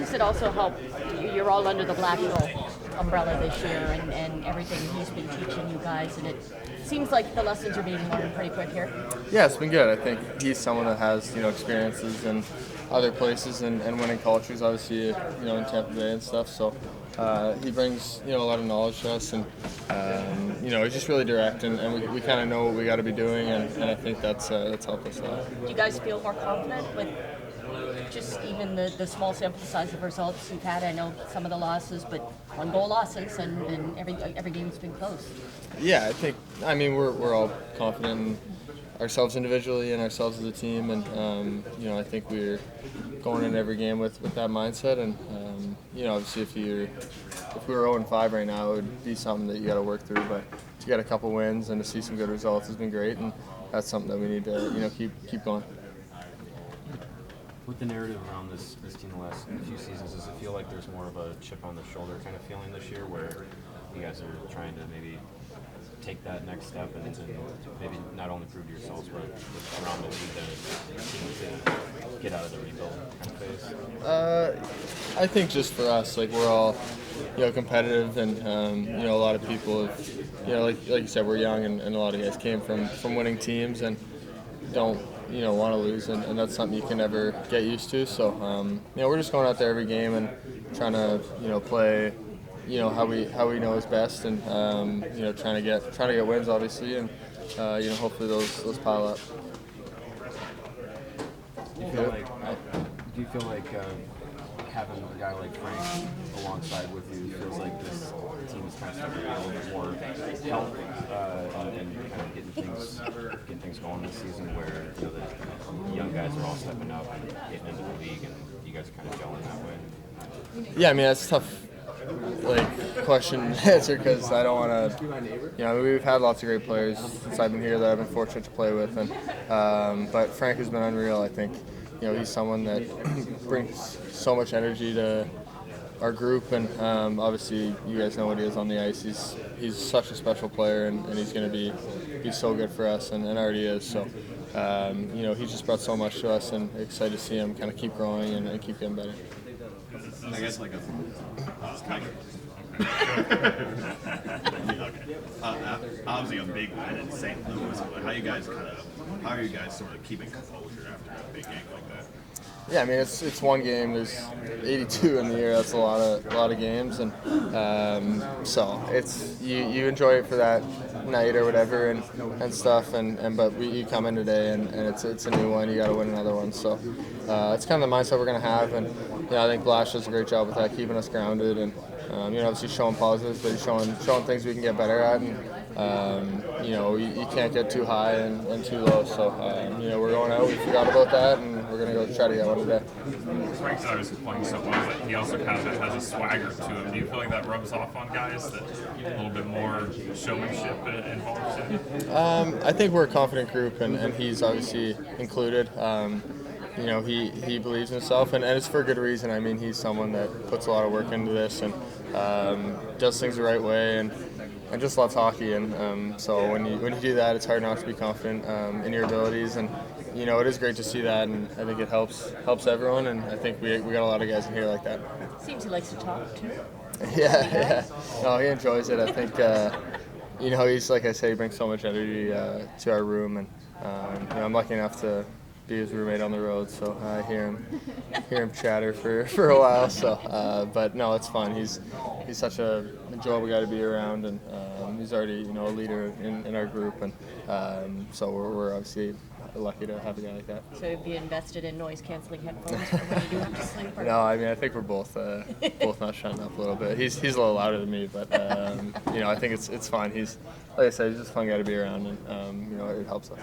does it also help? You're all under the Blackhawks umbrella this year, and everything he's been teaching you guys, and it seems like the lessons are being learned pretty quick here. Yeah, it's been good. I think he's someone that has experiences in other places and winning cultures, obviously in Tampa Bay and stuff. So he brings a lot of knowledge to us, and he's just really direct, and we kind of know what we got to be doing, and I think that's helped us a lot. Do you guys feel more confident with just even the small sample size of results you've had? I know some of the losses, but 1-goal losses, and every game's been close. Yeah, I mean we're all confident in ourselves individually and ourselves as a team, and I think we're going into every game with that mindset, and obviously if we were 0-5 right now, it would be something that you got to work through, but to get a couple wins and to see some good results has been great, and that's something that we need to keep going. With the narrative around this team the last few seasons, does it feel like there's more of a chip on the shoulder kind of feeling this year, where you guys are trying to maybe take that next step and maybe not only prove to yourselves, but around the league to get out of the rebuild kind of phase? I think just for us, we're all competitive, and a lot of people have, like you said, we're young, and a lot of guys came from winning teams and don't want to lose, and that's something you can never get used to. So we're just going out there every game and trying to play how we know is best, and trying to get wins, obviously, and hopefully those pile up. Do you feel like having a guy like Frank alongside with you feels like this team is kind of starting to get a little bit more help and kind of getting things going this season, where the young guys are all stepping up and getting into the league, and you guys are kind of gelling that way? Yeah, I mean that's a tough question to answer, because I don't want to. We've had lots of great players since I've been here that I've been fortunate to play with, and but Frank has been unreal. I think he's someone that brings so much energy to our group, and obviously you guys know what he is on the ice. He's such a special player, and he's going to be so good for us, and already is. So he's just brought so much to us, and excited to see him kind of keep growing and keep getting better. I guess obviously a big win in St. Louis, but how are you guys sort of keeping composure after a big game like that? Yeah, I mean it's one game. There's 82 in the year. That's a lot of games, and so it's you enjoy it for that night or whatever and stuff, but you come in today and it's a new one. You got to win another one. So it's kind of the mindset we're gonna have, and I think Blash does a great job with that, keeping us grounded, and obviously showing positives, but he's showing things we can get better at, and you can't get too high and too low. So we're going out. We forgot about that, and we're gonna go try to get one today. Frank's obviously playing so well, but he also kind of has a swagger to him. Do you feel like that rubs off on guys, that a little bit more showmanship involved in it? I think we're a confident group, and he's obviously included. He believes in himself, and it's for a good reason. I mean, he's someone that puts a lot of work into this, and does things the right way, and just loves hockey. And so when you do that, it's hard not to be confident in your abilities. And it is great to see that, and I think it helps everyone. And I think we got a lot of guys in here like that. Seems he likes to talk too. Yeah. No, he enjoys it. I think he's, like I say, he brings so much energy to our room, and I'm lucky enough to be his roommate on the road, so I hear him chatter for a while. So, but no, it's fun. He's such a enjoyable guy to be around, and he's already a leader in our group, and so we're obviously lucky to have a guy like that. So you'd be invested in noise canceling headphones for when you do have to sleep? Or? No, I mean I think we're both not shutting up a little bit. He's a little louder than me, but I think it's fine. He's, like I said, he's just a fun guy to be around, and it helps us.